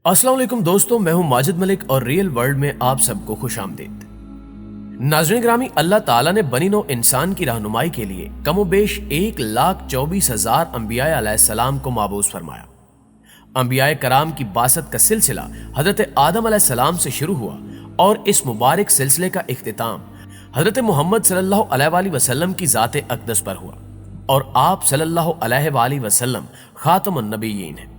अस्सलाम वालेकुम दोस्तों, मैं हूं माजिद मलिक और रियल वर्ल्ड में आप सबको खुश आमदीद। नाज़रीन ग्रामी, अल्लाह ताला ने बनी नौ इंसान की रहनुमाई के लिए कमोबेश 1,24,000 अंबिया अलैहिस्सलाम को माबूस फरमाया। अंबिया कराम की बासत का सिलसिला हजरत आदम अलैहिस्सलाम से शुरू हुआ और इस मुबारक सिलसिले का इख्तिताम हजरत मोहम्मद सल्लल्लाहु अलैहि वसल्लम की ज़ात अक़दस पर हुआ और आप सल्लल्लाहु अलैहि वसल्लम खातमुन नबिय्यीन हैं।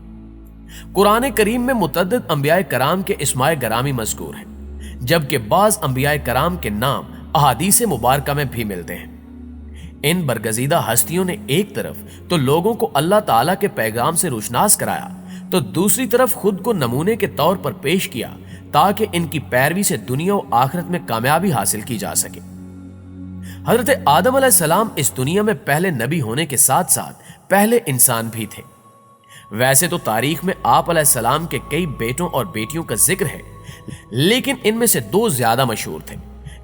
कुरान करीम में मुतअद्दिद अंबिया कराम के इस्माए गरामी मज़कूर हैं, जबकि बाज़ अंबिया कराम के नाम अहादीस मुबारका में भी मिलते हैं। इन बरगज़ीदा हस्तियों ने एक तरफ तो लोगों को अल्लाह ताला के पैगाम से रोशनास कराया, तो दूसरी तरफ खुद को नमूने के तौर पर पेश किया ताकि इनकी पैरवी से दुनिया और आखिरत में कामयाबी हासिल की जा सके। हजरत आदम अलैहिस्सलाम इस दुनिया में पहले नबी होने के साथ साथ पहले इंसान भी थे। वैसे तो तारीख में आप अलैहिस्सलाम के कई बेटों और बेटियों का जिक्र है, लेकिन इनमें से दो ज्यादा मशहूर थे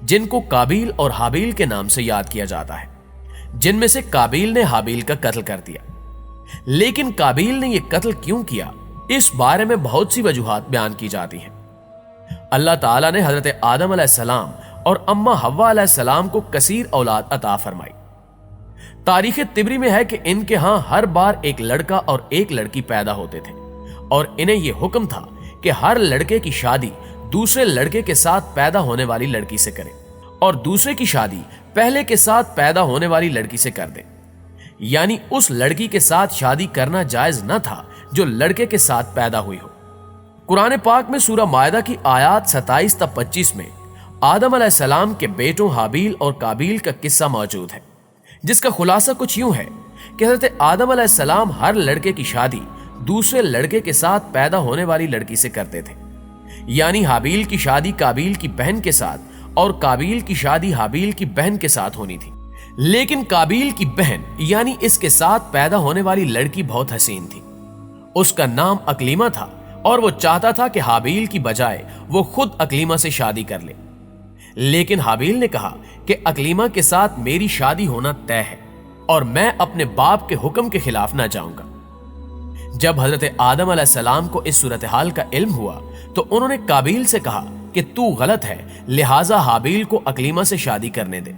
जिनको काबिल और हाबिल के नाम से याद किया जाता है। जिनमें से काबिल ने हाबिल का कत्ल कर दिया, लेकिन काबिल ने यह कत्ल क्यों किया, इस बारे में बहुत सी वजूहात बयान की जाती हैं। अल्लाह ताला ने हजरत आदम अलैहिस्सलाम और अम्मा हव्वा अलैहिस्सलाम को कसीर औलाद अता फरमाई। तारीख तिबरी में है कि इनके यहां हर बार एक लड़का और एक लड़की पैदा होते थे और इन्हें यह हुक्म था कि हर लड़के की शादी दूसरे लड़के के साथ पैदा होने वाली लड़की से करें और दूसरे की शादी पहले के साथ पैदा होने वाली लड़की से कर दें। यानी उस लड़की के साथ शादी करना जायज न था जो लड़के के साथ पैदा हुई हो। कुरान पाक में सूरह मायदा की आयात 27 तक 25 में आदम अलैहिस्सलाम के बेटों हाबिल और काबिल का किस्सा मौजूद है, जिसका खुलासा कुछ यूं है कि हजरत आदम अलैहिस्सलाम हर लड़के की शादी दूसरे लड़के के साथ पैदा होने वाली लड़की से करते थे। यानी हाबिल की शादी काबिल की बहन के साथ और काबिल की शादी हाबिल की बहन के साथ होनी थी। लेकिन काबिल की बहन यानी इसके साथ पैदा होने वाली लड़की बहुत हसीन थी। उसका नाम अकलीमा था और वो चाहता था कि हाबिल की बजाय वो खुद अकलीमा से शादी कर ले। लेकिन हाबिल ने कहा कि अकलीमा के साथ मेरी शादी होना तय है और मैं अपने बाप के हुक्म के खिलाफ ना जाऊंगा। जब हजरत आदम अलैहिस्सलाम को इस सूरत हाल का इल्म हुआ तो उन्होंने काबिल से कहा कि तू गलत है, लिहाजा हाबिल को अकलीमा से शादी करने दे,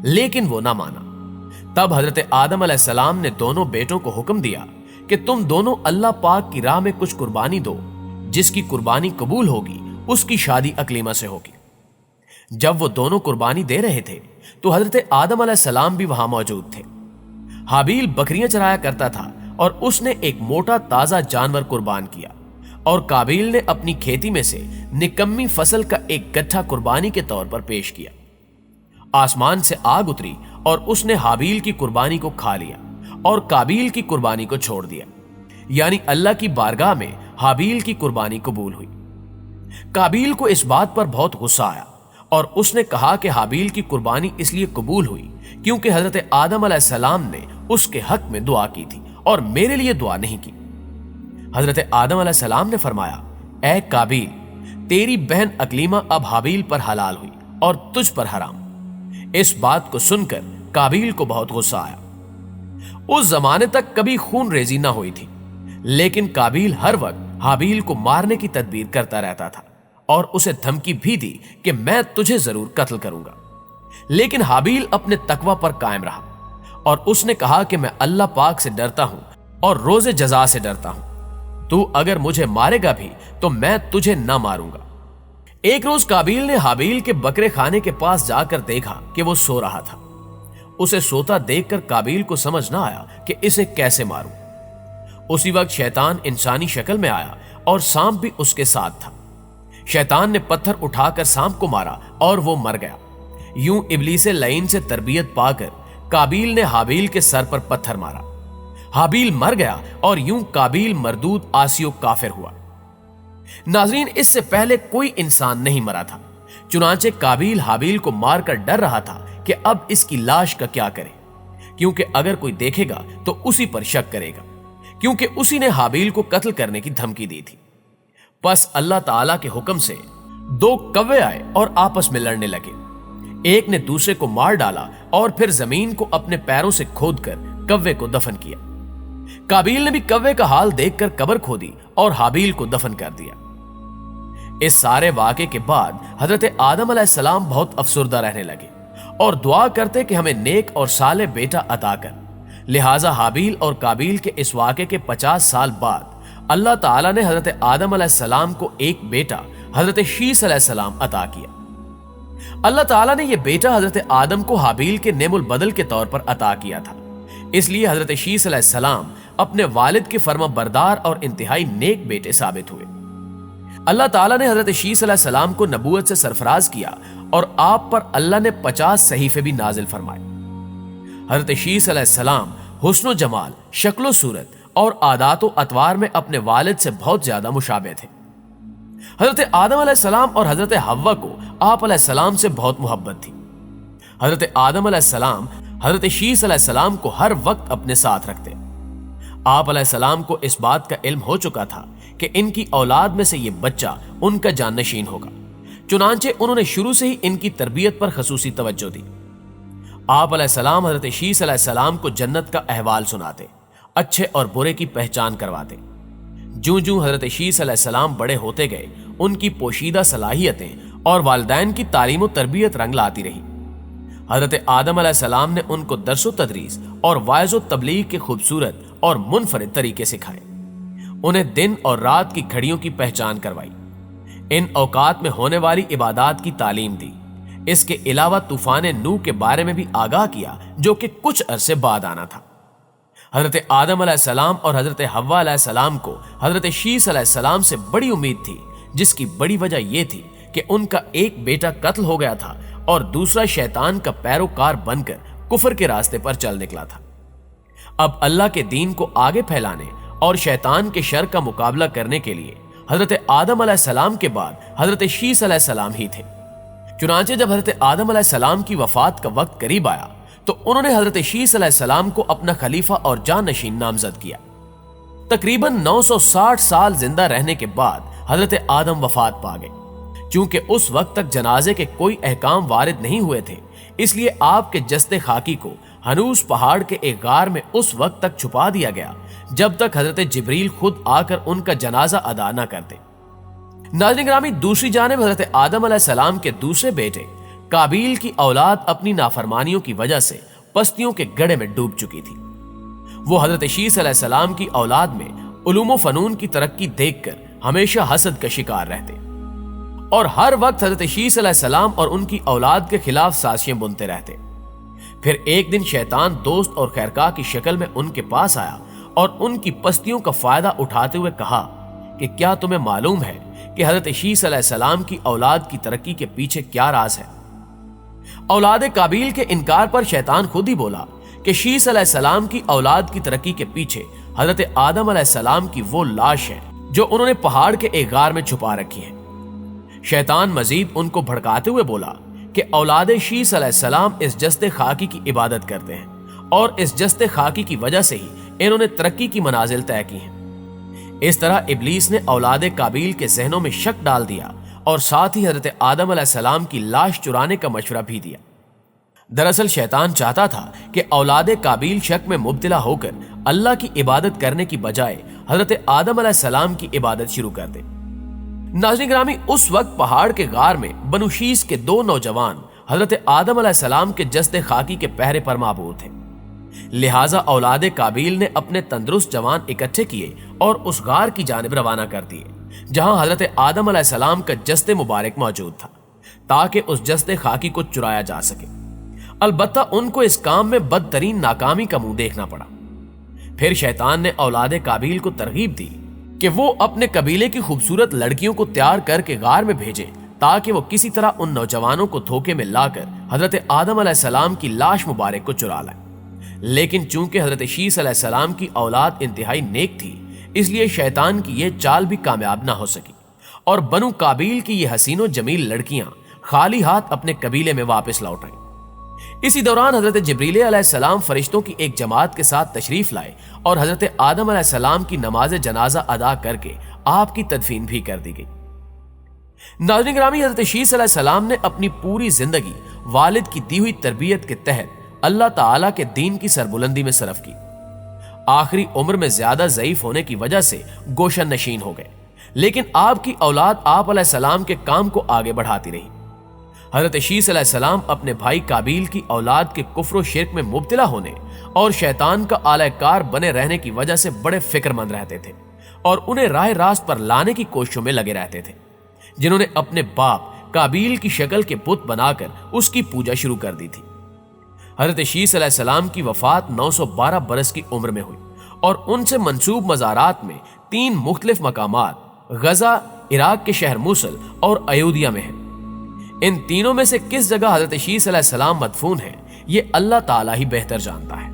लेकिन वो ना माना। तब हजरत आदम अलैहिस्सलाम ने दोनों बेटों को हुक्म दिया कि तुम दोनों अल्लाह पाक की राह में कुछ कुर्बानी दो, जिसकी कुर्बानी कबूल होगी उसकी शादी अकलीमा से होगी। जब वो दोनों कुर्बानी दे रहे थे तो हजरत आदम अलैहिस्सलाम भी वहां मौजूद थे। हाबिल बकरियां चराया करता था और उसने एक मोटा ताजा जानवर कुर्बान किया और काबिल ने अपनी खेती में से निकम्मी फसल का एक गट्ठा कुर्बानी के तौर पर पेश किया। आसमान से आग उतरी और उसने हाबिल की कुर्बानी को खा लिया और काबिल की कुर्बानी को छोड़ दिया। यानी अल्लाह की बारगाह में हाबिल की कुर्बानी कबूल हुई। काबिल को इस बात पर बहुत गुस्सा आया और उसने कहा कि हाबिल की कुर्बानी इसलिए कबूल हुई क्योंकि हजरत आदम अलैहिस्सलाम ने उसके हक में दुआ की थी और मेरे लिए दुआ नहीं की। हजरत आदम अलैहिस्सलाम ने फरमाया, ऐ काबिल, तेरी बहन अकलीमा अब हाबिल पर हलाल हुई और तुझ पर हराम। इस बात को सुनकर काबिल को बहुत गुस्सा आया। उस जमाने तक कभी खून रेजी ना हुई थी, लेकिन काबिल हर वक्त हाबिल को मारने की तदबीर करता रहता था और उसे धमकी भी दी कि मैं तुझे जरूर कत्ल करूंगा। लेकिन हाबिल अपने तकवा पर कायम रहा और उसने कहा कि मैं अल्लाह पाक से डरता हूं और रोजे जजा से डरता हूं। तू अगर मुझे मारेगा भी तो मैं तुझे ना मारूंगा। एक रोज काबिल ने हाबिल के बकरे खाने के पास जाकर देखा कि वो सो रहा था। उसे सोता देखकर काबिल को समझ ना आया कि इसे कैसे मारूं। उसी वक्त शैतान इंसानी शक्ल में आया और सांप भी उसके साथ था। शैतान ने पत्थर उठाकर सांप को मारा और वो मर गया। यूं इब्लीस लईन से तरबियत पाकर काबिल ने हाबिल के सर पर पत्थर मारा। हाबिल मर गया और यूं काबिल मरदूद आसियो काफिर हुआ। नाजरीन, इससे पहले कोई इंसान नहीं मरा था, चुनांचे काबिल हाबिल को मारकर डर रहा था कि अब इसकी लाश का क्या करे, क्योंकि अगर कोई देखेगा तो उसी पर शक करेगा, क्योंकि उसी ने हाबिल को कत्ल करने की धमकी दी थी। बस अल्लाह ताला के हुक्म से दो कव्वे आए और आपस में लड़ने लगे। एक ने दूसरे को मार डाला और फिर जमीन को अपने पैरों से खोदकर कव्वे को दफन किया। काबिल ने भी कव्वे का हाल देखकर कब्र खोदी और हाबिल को दफन कर दिया। इस सारे वाक़े के बाद हजरत आदम अलैहिस्सलाम बहुत अफसुर्दा रहने लगे और दुआ करते कि हमें नेक और साले बेटा अता कर। लिहाजा हाबील और काबील के इस वाक़े के 50 साल बाद अल्लाह ताला ने हजरत आदम अलैहिस्सलाम को एक बेटा हजरत शीस अलैहिस्सलाम अता किया। अल्लाह ताला ने यह बेटा हजरत आदम को हाबील के नेमुल बदल के तौर पर अता किया था। इसलिए हजरत शीस अलैहिस्सलाम अपने वालिद के फर्मा बरदार और इंतहाई नेक बेटे साबित हुए। अल्लाह ताला ने हजरत शीस अलैहिस्सलाम को नबूवत से सरफराज किया और आप पर अल्लाह ने 50 सहीफे भी नाजिल फरमाए। हजरत शीस अलैहिस्सलाम हुस्न जमाल, शक्लो सूरत और आदात व अतवार में अपने वालिद से बहुत ज्यादा मुशाबे थे। हजरत आदम अलैहिस्सलाम और हजरत हव्वा को आप अलैहिस्सलाम से बहुत मोहब्बत थी। हजरत आदम अलैहिस्सलाम हजरत शीस अलैहिस्सलाम को हर वक्त अपने साथ रखते। आप अलैहिस्सलाम को इस बात का इल्म हो चुका था कि इनकी औलाद में से ये बच्चा उनका जाननशीन होगा, चुनांचे उन्होंने शुरू से ही इनकी तरबियत पर खसूसी तवज्जो दी। आप अलैहिस्सलाम हजरत शीस अलैहिस्सलाम को जन्नत का अहवाल सुनाते, अच्छे और बुरे की पहचान करवाते। जूं जूं हजरत शीस अलैहिस्सलाम बड़े होते गए, उनकी पोशीदा सलाहियतें और वालिदैन की तालीम व तरबियत रंग लाती रही। हजरत आदम अलैहिस्सलाम ने उनको दर्सो तदरीस और वाइज़ो तबलीग के खूबसूरत और मुनफरिद तरीके सिखाए। उन्हें दिन और रात की घड़ियों की पहचान करवाई, इन औकात में होने वाली इबादात की तालीम दी। इसके अलावा तूफान नूह के बारे में भी आगाह किया, जो कि कुछ अरसे बाद आना था। हजरत आदम अलैहिस्सलाम और हजरत हव्वा अलैहिस्सलाम को हजरत शीस अलैहिस्सलाम से बड़ी उम्मीद थी, जिसकी बड़ी वजह यह थी कि उनका एक बेटा कत्ल हो गया था और दूसरा शैतान का पैरोकार बनकर कुफर के रास्ते पर चल निकला था। अब अल्लाह के दीन को आगे फैलाने और शैतान के शर का मुकाबला करने के लिए हजरत आदम अलैहिस्सलाम के बाद हजरत शीस अलैहिस्सलाम ही थे। चुनांचे जब हजरत आदम अलैहिस्सलाम की वफात का वक्त करीब आया तो उन्होंने हजरत शीस अलैहिस्सलाम को अपना खलीफा और जाननशीन नामजद किया। तकरीबन 960 साल जिंदा रहने के बाद हजरत आदम वफात पा गए। चूंकि उस वक्त तक जनाजे के कोई अहकाम वारिद नहीं हुए थे, इसलिए आपके जस्ते खाकी को हनूस पहाड़ के एक गार में उस वक्त तक छुपा दिया गया जब तक हजरत जिब्रील खुद आकर उनका जनाजा अदा न करते। नाज़रीन गिरामी, दूसरी जानिब हजरत आदम अलैहिस्सलाम के दूसरे बेटे काबील की औलाद अपनी नाफरमानियों की वजह से पस्तियों के गड्ढे में डूब चुकी थी। वो हजरत शीस अलैहिस्सलाम की औलाद में उलूम फनून की तरक्की देखकर हमेशा हसद का शिकार रहते और हर वक्त हजरत शीस अलैहिस्सलाम और उनकी औलाद के खिलाफ साजिशें बुनते रहते। फिर एक दिन शैतान दोस्त और खैरखवाह की शक्ल में उनके पास आया और उनकी पस्तियों का फायदा उठाते हुए कहा कि क्या तुम्हें मालूम है कि हजरत शीस अलैहिस्सलाम की औलाद की तरक्की के पीछे क्या राज है? औलाद काबील के इनकार पर शैतान खुद ही बोला कि शीस अलैहिस्सलाम की औलाद की तरक्की के पीछे हजरत आदम अलैहिस्सलाम की वो लाश है जो उन्होंने पहाड़ के एक गार में छुपा रखी है। शैतान मजीद उनको भड़काते हुए बोला कि औलाद शीस अलैहिस्सलाम इस जस्ते खाकी की इबादत करते हैं और इस जस्ते खाकी की वजह से ही इन्होंने तरक्की की मनाजिल तय की हैं। इस तरह इब्लीस ने औलाद काबील के जहनों में शक डाल दिया और साथ ही हजरत आदम अलैहिस्सलाम की लाश चुराने का मशवरा भी दिया। दरअसल शैतान चाहता था कि औलाद काबील शक में मुब्तला होकर अल्लाह की इबादत करने की बजाय हजरत आदम अलैहिस्सलाम की इबादत शुरू कर दे। नाज़रीन गिरामी, उस वक्त पहाड़ के गार में बनु शीस के दो नौजवान हजरत आदम अलैहिस्सलाम के जस्ते खाकी के पहरे पर माबूर थे। लिहाजा औलाद काबील ने अपने तंदुरुस्त जवान इकट्ठे किए और उस गार की जानिब रवाना कर दिए जहां हजरत आदम अलैहिस्सलाम का जस्ते मुबारक मौजूद था, ताकि उस जस्ते खाकी को चुराया जा सके। अलबत्ता उनको इस काम में बदतरीन नाकामी का मुंह देखना पड़ा। फिर शैतान ने औलाद काबील को तरगीब दी कि वो अपने कबीले की खूबसूरत लड़कियों को तैयार करके गार में भेजे ताकि वो किसी तरह उन नौजवानों को धोखे में लाकर हजरत आदम अलैहिस्सलाम की लाश मुबारक को चुरा लाए। लेकिन चूंकि हजरत शीस अलैहिस्सलाम की औलाद इंतहाई नेक थी, इसलिए शैतान की यह चाल भी कामयाब ना हो सकी और बनु काबील की ये हसीनो जमील लड़कियां खाली हाथ अपने कबीले में वापस लौट आई। इसी दौरान हजरत जिब्रील अलैहिस्सलाम फरिश्तों की एक जमात के साथ तशरीफ लाए और हजरत आदम अलैहिस्सलाम की नमाज जनाजा अदा करके आपकी तदफीन भी कर दी गई। नाज़रीन गिरामी, हजरत शीस अलैहिस्सलाम ने अपनी पूरी जिंदगी वालिद की दी हुई तरबियत के तहत अल्लाह ताला के दीन की सरबुलंदी में सरफ की। आखिरी उम्र में ज्यादा ज़ईफ होने की वजह से गोशन नशीन हो गए, لیکن آپ کی اولاد آپ علیہ السلام کے کام کو آگے بڑھاتی رہی۔ حضرت شیث علیہ السلام اپنے بھائی کابیل کی اولاد کے کفر و شرک میں مبتلا ہونے اور شیطان کا آلہ کار بنے رہنے کی وجہ سے بڑے فکر مند رہتے تھے اور انہیں راہ راست پر لانے کی کوششوں میں لگے رہتے تھے، جنہوں نے اپنے باپ کابیل کی شکل کے بت بنا کر اس کی پوجا شروع کر دی تھی۔ حضرت شیث علیہ السلام کی وفات 912 برس کی عمر میں ہوئی اور ان سے منسوب مزارات میں 3 مختلف مقامات غزہ، عراق کے شہر موصل اور ایودھیا میں ہیں۔ ان تینوں میں سے کس جگہ حضرت شیث علیہ السلام مدفون ہیں، یہ اللہ تعالیٰ ہی بہتر جانتا ہے۔